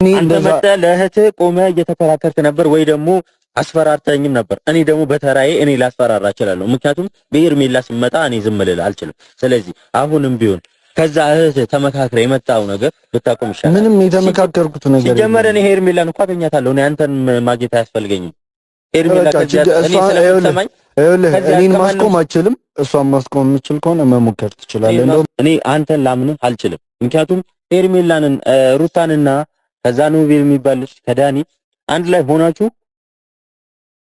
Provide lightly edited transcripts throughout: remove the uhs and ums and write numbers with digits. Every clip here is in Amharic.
አንተ መጥተህ ለእህትህ ቆመህ እየተከራከርክ ነበር ወይ ደግሞ አስፈራርተኝም ነበር። እኔ ደግሞ በተራዬ እኔ ላስፈራራ እችላለሁ። ምክንያቱም በሄርሜላ ሲመጣ እኔ ዝም ልል አልችልም። ስለዚህ አሁንም ቢሆን ከዛ እህትህ ተመካክረ የመጣው ነገር ብታቆም ይሻላል። ምንም የተመካከርኩት ነገር ሲጀመር እኔ ሄርሜላን እንኳን አገኛታለሁ። እኔ አንተን ማግኘት አያስፈልገኝም። ሄርሜላ ከዚህ እኔን ማስቆም አልችልም። እሷን ማስቆም የምችል ከሆነ መሞከር ትችላለህ። እንደውም እኔ አንተን ላምንህ አልችልም። ምክንያቱም ሄርሜላንን ሩታንና ከዛ ነው የሚባል ከዳኒ አንድ ላይ ሆናችሁ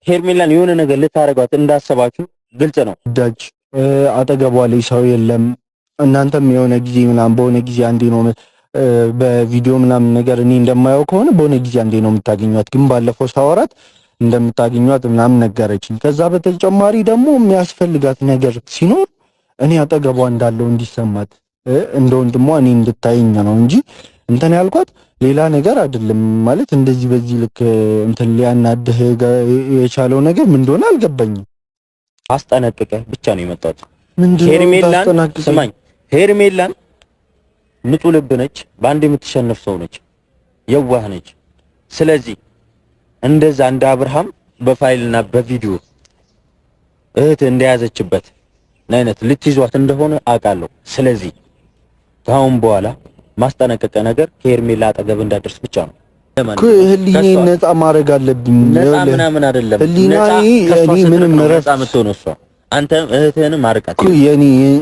ሄርሜላን የሆነ ነገር ልታረጋት እንዳሰባችሁ ግልጽ ነው። ዳጅ አጠገቧ ላይ ሰው የለም። እናንተም የሆነ ጊዜ ምናምን በሆነ ጊዜ አንዴ ነው በቪዲዮ ምናምን ነገር እኔ እንደማየው ከሆነ በሆነ ጊዜ አንዴ ነው የምታገኟት። ግን ባለፈው ሳወራት እንደምታገኟት ምናምን ነገረችኝ። ከዛ በተጨማሪ ደግሞ የሚያስፈልጋት ነገር ሲኖር እኔ አጠገቧ እንዳለው እንዲሰማት እንደ ወንድሟ እኔ እንድታየኝ ነው እንጂ እንትን ያልኳት ሌላ ነገር አይደለም። ማለት እንደዚህ በዚህ ልክ እንትን ሊያናድህ የቻለው ነገር ምን እንደሆነ አልገባኝም። አስጠነቅቀህ ብቻ ነው የመጣሁት። ሄርሜላን ስማኝ፣ ሄርሜላን ንጹህ ልብ ነች፣ በአንድ የምትሸነፍ ሰው ነች፣ የዋህ ነች። ስለዚህ እንደዛ እንደ አብርሃም በፋይልና በቪዲዮ እህት እንደያዘችበት አይነት ልትይዟት እንደሆነ አውቃለሁ። ስለዚህ ከአሁን በኋላ ማስጠነቀቀ ነገር ከሄርሜላ አጠገብ እንዳደርስ ብቻ ነው። ህሊኔ ነፃ ማድረግ አለብኝ። ነፃ ምናምን አይደለም። እኔ ምንም ነፃ የምትሆነው እሷ አንተ እህትህንም አርቃት።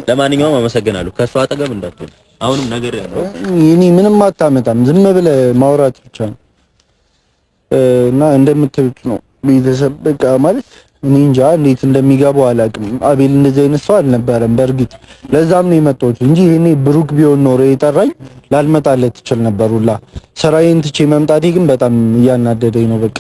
ለማንኛውም አመሰግናለሁ። ከእሷ አጠገብ እንዳትሆን። አሁንም ነገር ያለው እኔ ምንም አታመጣም። ዝም ብለህ ማውራት ብቻ ነው እና እንደምትሉት ነው ቤተሰብ በቃ ማለት እኔ እንጃ እንዴት እንደሚገባው አላውቅም። አቤል እንደዚህ አይነት ሰው አልነበረም። በእርግጥ ለዛም ነው የመጣሁት እንጂ እኔ ብሩክ ቢሆን ኖሮ የጠራኝ ላልመጣለት ይችል ነበር ሁላ። ስራዬን ትቼ መምጣቴ ግን በጣም እያናደደኝ ነው በቃ